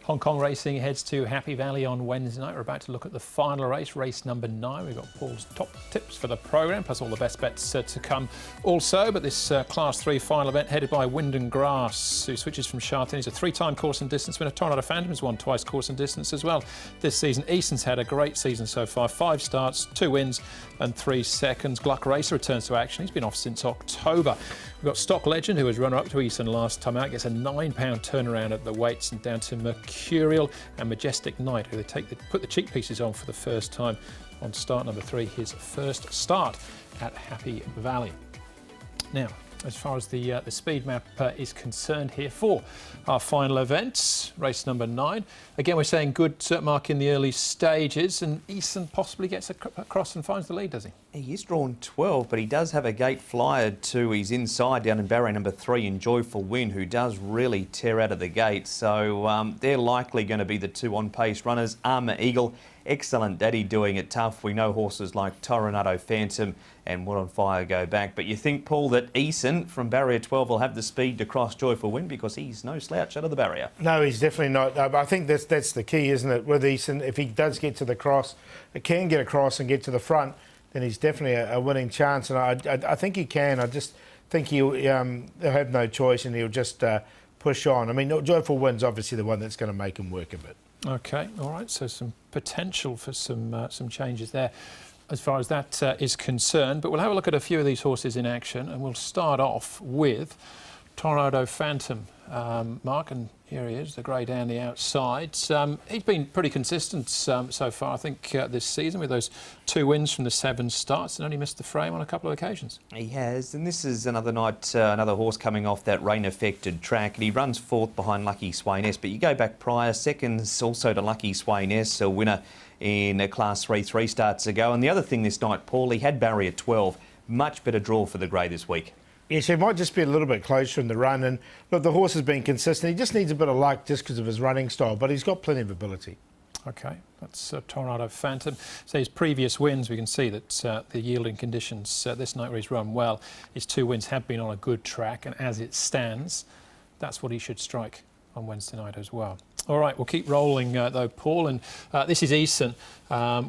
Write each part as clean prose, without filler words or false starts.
Hong Kong racing heads to Happy Valley on Wednesday night. We're about to look at the final race, race number 9. We've got Paul's top tips for the programme, plus all the best bets to come also. But this Class 3 final event headed by Wind and Grass, who switches from Charlton. He's a 3-time course and distance winner. Tornado Phantom has won twice course and distance as well this season. Eason's had a great season so far. 5 starts, 2 wins and 3 seconds. Gluck Racer returns to action. He's been off since October. We've got Stock Legend, who was runner-up to Eason last time out, gets a £9 turnaround at the weights, and down to Mercurial and Majestic Knight, who put the cheek pieces on for the first time on start number 3, his first start at Happy Valley. Now, as far as the speed map is concerned here for our final event, race number 9. Again, we're saying good mark in the early stages, and Eason possibly gets across and finds the lead, does he? He is drawn 12, but he does have a gate flyer to his inside down in barrier number 3 in Joyful Win, who does really tear out of the gate. So they're likely going to be the 2 on-pace runners. Armour Eagle, excellent daddy doing it tough. We know horses like Tornado Phantom and Wood on Fire go back. But you think, Paul, that Eason from barrier 12 will have the speed to cross Joyful Win, because he's no slouch out of the barrier? No, he's definitely not. But I think that's the key, isn't it, with Eason? If he does get to the cross, it can get across and get to the front, then he's definitely a winning chance. And I think he can. I just think he'll have no choice, and he'll just push on. I mean, Joyful Win's obviously the one that's going to make him work a bit. Okay, all right. So some potential for some changes there as far as that is concerned. But we'll have a look at a few of these horses in action, and we'll start off with Tornado Phantom. Mark, and here he is, the grey down the outside. He's been pretty consistent so far, I think, this season, with those 2 wins from the 7 starts, and only missed the frame on a couple of occasions. He has, and this is another night, another horse coming off that rain-affected track, and he runs 4th behind Lucky Swainess. But you go back prior, seconds also to Lucky Swainess, a winner in a Class 3 starts ago. And the other thing this night, Paul, he had barrier 12, much better draw for the grey this week. Yes, he might just be a little bit closer in the run. And look, the horse has been consistent. He just needs a bit of luck just because of his running style, but he's got plenty of ability. Okay, that's Tornado Phantom. So his previous wins, we can see that the yielding conditions this night where he's run well, his 2 wins have been on a good track, and as it stands, that's what he should strike on Wednesday night as well. All right, we'll keep rolling though, Paul, and this is Eason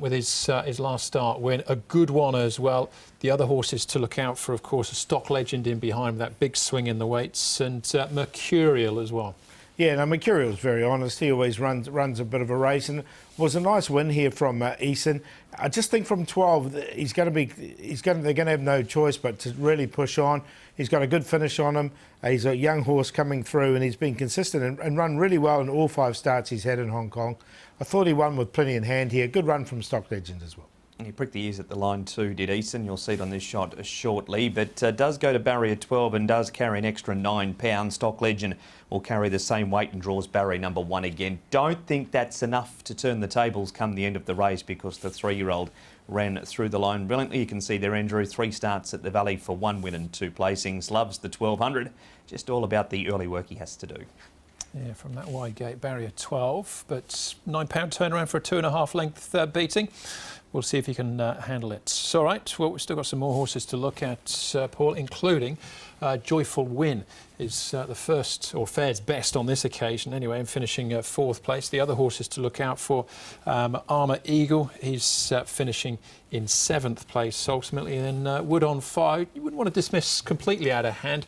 with his last start win, a good one as well. The other horses to look out for, of course, a Stock Legend in behind with that big swing in the weights, and Mercurial as well. Yeah, no, Mercurial's very honest. He always runs a bit of a race, and it was a nice win here from Eason. I just think from 12, they're going to have no choice but to really push on. He's got a good finish on him. He's a young horse coming through, and he's been consistent and run really well in all 5 starts he's had in Hong Kong. I thought he won with plenty in hand here. Good run from Stock Legend as well. And he pricked the ears at the line too, did Eason. You'll see it on this shot shortly, but does go to barrier 12 and does carry an extra £9. Stock Legend will carry the same weight and draws barrier number 1 again. Don't think that's enough to turn the tables come the end of the race, because the 3-year-old ran through the line brilliantly. You can see there, Andrew, 3 starts at the Valley for 1 win and 2 placings. Loves the 1200. Just all about the early work he has to do. Yeah, from that wide gate, barrier 12, but £9 turnaround for a 2.5 length beating. We'll see if he can handle it. All right, well, we've still got some more horses to look at, Paul, including Joyful Win is the first, or fares best on this occasion anyway, and finishing 4th place. The other horses to look out for, Armour Eagle, he's finishing in 7th place ultimately, and then Wood on Fire, you wouldn't want to dismiss completely out of hand.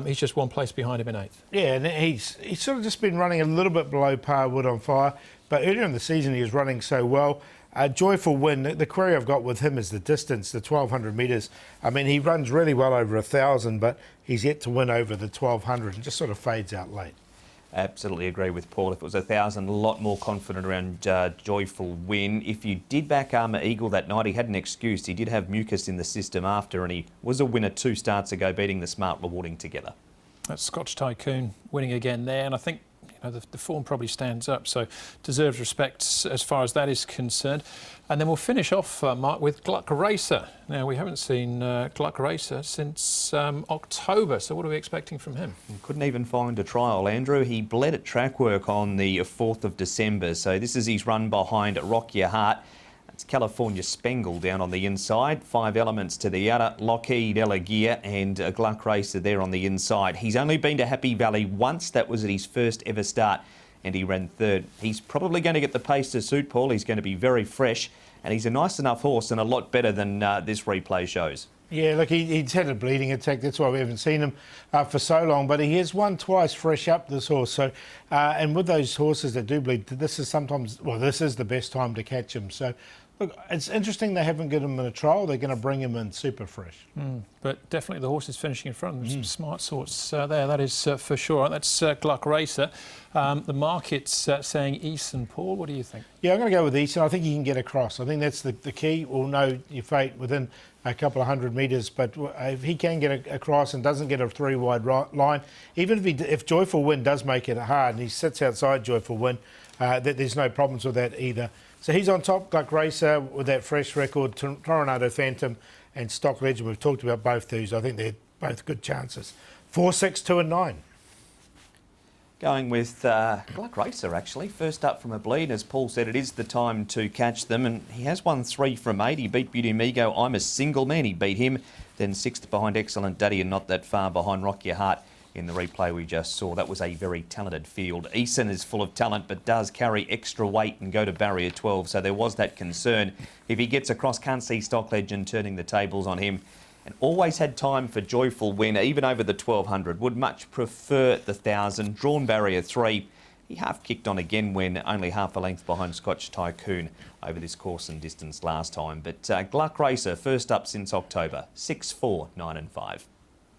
He's just 1 place behind him in 8th. Yeah, and he's sort of just been running a little bit below par, Wood on Fire, but earlier in the season he was running so well. Joyful Win, the query I've got with him is the distance, the 1,200 metres. I mean, he runs really well over 1,000, but he's yet to win over the 1,200 and just sort of fades out late. Absolutely agree with Paul. If it was 1,000, a lot more confident around Joyful Win. If you did back Armour Eagle that night, he had an excuse. He did have mucus in the system after, and he was a winner 2 starts ago, beating the Smart Rewarding together. That's Scotch Tycoon winning again there, and I think the form probably stands up, so deserves respect as far as that is concerned. And then we'll finish off, Mark, with Gluck Racer. Now, we haven't seen Gluck Racer since October, so what are we expecting from him? Couldn't even find a trial, Andrew. He bled at track work on the 4th of December, so this is his run behind Rock Your Heart. It's California Spangle down on the inside, 5 elements to the outer, Lockheed, Elagear and Gluck Racer there on the inside. He's only been to Happy Valley once. That was at his first ever start and he ran third. He's probably going to get the pace to suit Paul. He's going to be very fresh, and he's a nice enough horse and a lot better than this replay shows. Yeah, look, he's had a bleeding attack. That's why we haven't seen him for so long. But he has won twice fresh up, this horse. So, and with those horses that do bleed, this is sometimes, well, this is the best time to catch him. So, look, it's interesting they haven't given him in a trial. They're going to bring him in super fresh. But definitely the horse is finishing in front of them. Some smart sorts there, that is for sure. That's Gluck Racer. The market's saying Eason. Paul, what do you think? Yeah, I'm going to go with Eason. I think he can get across. I think that's the key. We'll know your fate within a couple of 100 metres, but if he can get across and doesn't get a three-wide line, even if Joyful Win does make it hard and he sits outside Joyful Win, there's no problems with that either. So he's on top, Gluck Racer, with that fresh record, Toronado Phantom and Stock Legend. We've talked about both these. I think they're both good chances. 4, 6, 2 and 9. Going with Gluck Racer, actually. First up from a bleed. As Paul said, it is the time to catch them, and he has won 3 from 8. He beat Beauty Migo. I'm a Single Man. He beat him. Then 6th behind Excellent Daddy, and not that far behind Rock Your Heart in the replay we just saw. That was a very talented field. Eason is full of talent, but does carry extra weight and go to barrier 12, so there was that concern. If he gets across, can't see Stock Legend turning the tables on him. And always had time for Joyful Win, even over the 1200. Would much prefer the 1000. Drawn barrier 3. He half kicked on again when only half a length behind Scotch Tycoon over this course and distance last time. But Gluck Racer, first up since October. 6, 4, 9 and 5.